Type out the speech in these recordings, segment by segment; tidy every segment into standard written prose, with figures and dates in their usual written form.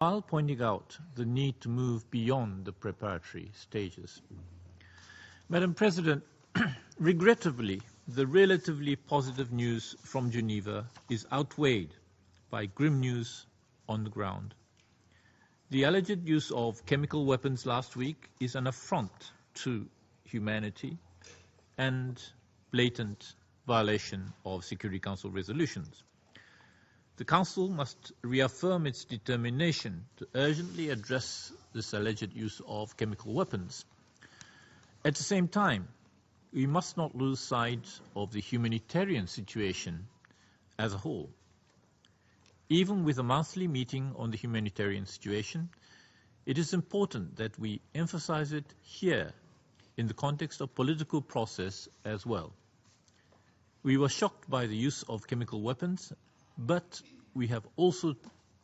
while pointing out the need to move beyond the preparatory stages. Madam President, regrettably, the relatively positive news from Geneva is outweighed by grim news on the ground. The alleged use of chemical weapons last week is an affront to humanity and blatant violation of Security Council resolutions. The Council must reaffirm its determination to urgently address this alleged use of chemical weapons. At the same time, we must not lose sight of the humanitarian situation as a whole. Even with a monthly meeting on the humanitarian situation, it is important that we emphasize it here in the context of political process as well. We were shocked by the use of chemical weapons, but we have also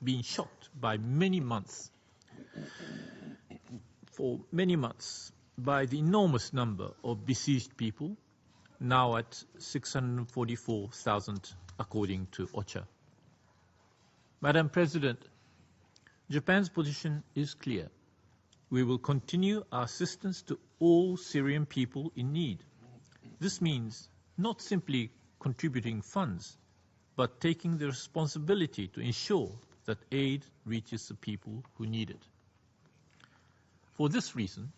been shocked by for many months, by the enormous number of besieged people, now at 644,000 according to OCHA. Madam President, Japan's position is clear. We will continue our assistance to all Syrian people in need. This means not simply contributing funds, but taking the responsibility to ensure that aid reaches the people who need it. For this reason,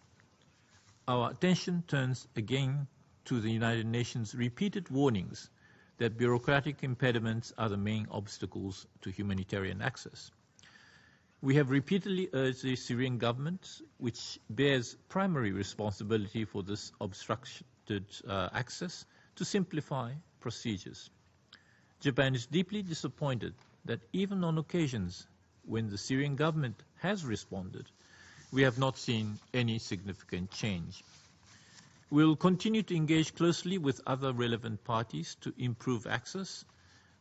our attention turns again to the United Nations' repeated warnings that bureaucratic impediments are the main obstacles to humanitarian access. We have repeatedly urged the Syrian government, which bears primary responsibility for this obstructed access, to simplify procedures. Japan is deeply disappointed that even on occasions when the Syrian government has responded, we have not seen any significant change. We will continue to engage closely with other relevant parties to improve access,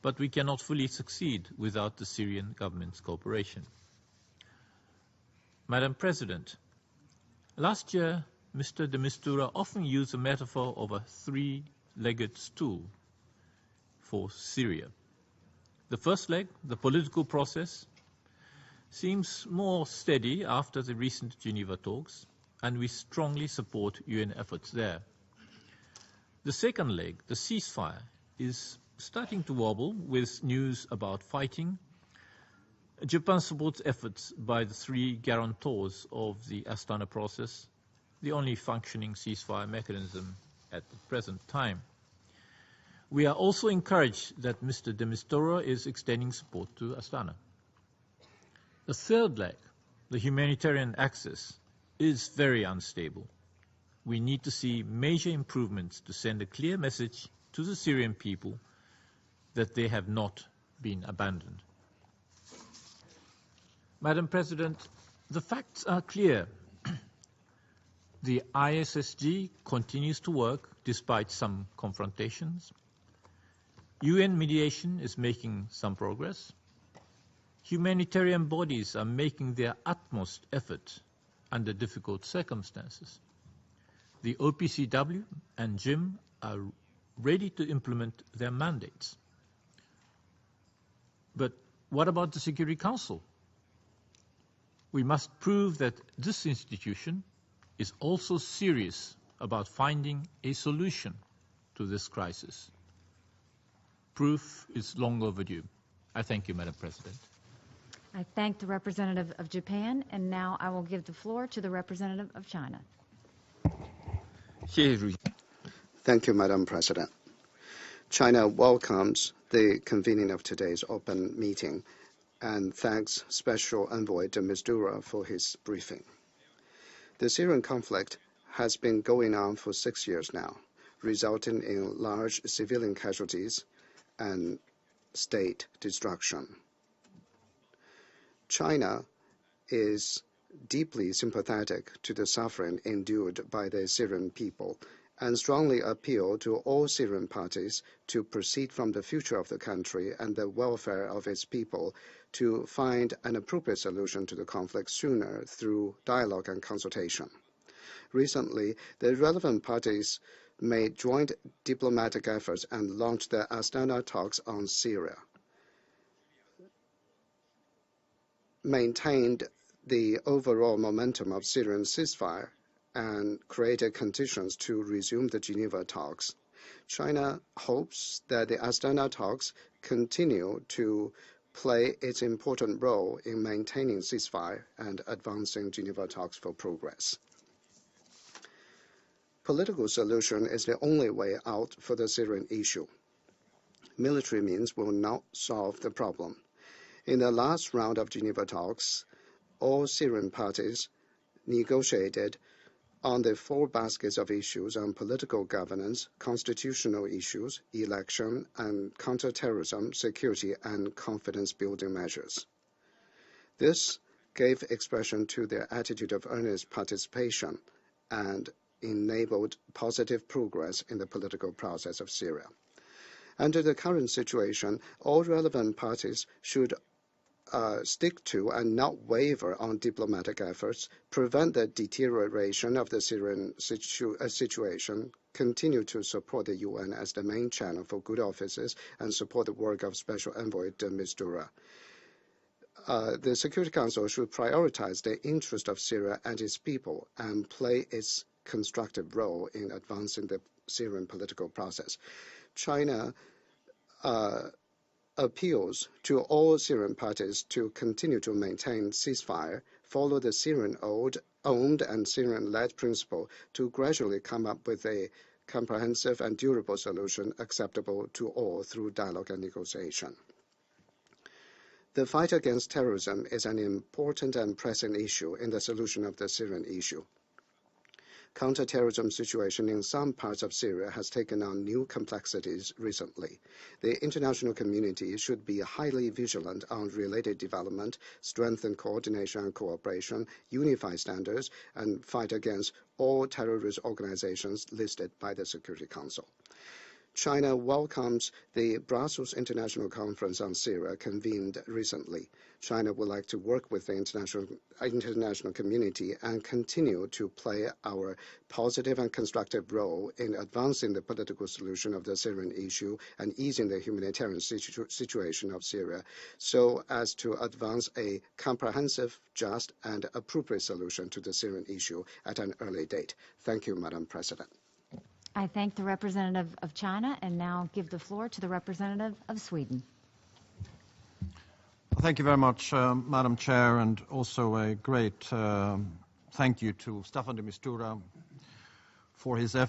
but we cannot fully succeed without the Syrian government's cooperation. Madam President, last year, Mr. de Mistura often used the metaphor of a three-legged stool for Syria. The first leg, the political process, seems more steady after the recent Geneva talks, and we strongly support UN efforts there. The second leg, the ceasefire, is starting to wobble with news about fighting. Japan supports efforts by the three guarantors of the Astana process, the only functioning ceasefire mechanism at the present time. We are also encouraged that Mr. de Mistura is extending support to Astana. The third leg, the humanitarian access, is very unstable. We need to see major improvements to send a clear message to the Syrian people that they have not been abandoned. Madam President, the facts are clear. The ISSG continues to work despite some confrontations. UN mediation is making some progress. Humanitarian bodies are making their utmost effort under difficult circumstances. The OPCW and JIM are ready to implement their mandates. But what about the Security Council? We must prove that this institution is also serious about finding a solution to this crisis. Proof is long overdue. I thank you, Madam President. I thank the representative of Japan, and now I will give the floor to the representative of China. Thank you, Madam President. China welcomes the convening of today's open meeting and thanks Special Envoy de Mistura for his briefing. The Syrian conflict has been going on for 6 years now, resulting in large civilian casualties and state destruction. China is deeply sympathetic to the suffering endured by the Syrian people and strongly appeal to all Syrian parties to proceed from the future of the country and the welfare of its people to find an appropriate solution to the conflict sooner through dialogue and consultation. Recently, the relevant parties made joint diplomatic efforts and launched the Astana talks on Syria. maintained the overall momentum of Syrian ceasefire and created conditions to resume the Geneva talks. China hopes that the Astana talks continue to play its important role in maintaining ceasefire and advancing Geneva talks for progress. Political solution is the only way out for the Syrian issue. Military means will not solve the problem. In the last round of Geneva talks, all Syrian parties negotiated on the 4 baskets of issues on political governance, constitutional issues, election and counterterrorism, security and confidence-building measures. This gave expression to their attitude of earnest participation and enabled positive progress in the political process of Syria. Under the current situation, all relevant parties should stick to and not waver on diplomatic efforts, prevent the deterioration of the Syrian situation, continue to support the UN as the main channel for good offices, and support the work of Special Envoy de Mistura. The Security Council should prioritize the interest of Syria and its people and play its constructive role in advancing the Syrian political process. China appeals to all Syrian parties to continue to maintain ceasefire, follow the Syrian-owned and Syrian-led principle to gradually come up with a comprehensive and durable solution acceptable to all through dialogue and negotiation. The fight against terrorism is an important and pressing issue in the solution of the Syrian issue. Counterterrorism situation in some parts of Syria has taken on new complexities recently. The international community should be highly vigilant on related development, strengthen coordination and cooperation, unify standards, and fight against all terrorist organizations listed by the Security Council. China welcomes the Brussels International Conference on Syria convened recently. China would like to work with the international community and continue to play our positive and constructive role in advancing the political solution of the Syrian issue and easing the humanitarian situation of Syria so as to advance a comprehensive, just, and appropriate solution to the Syrian issue at an early date. Thank you, Madam President. I thank the representative of China and now give the floor to the representative of Sweden. Thank you very much, Madam Chair, and also a great thank you to Staffan de Mistura for his efforts.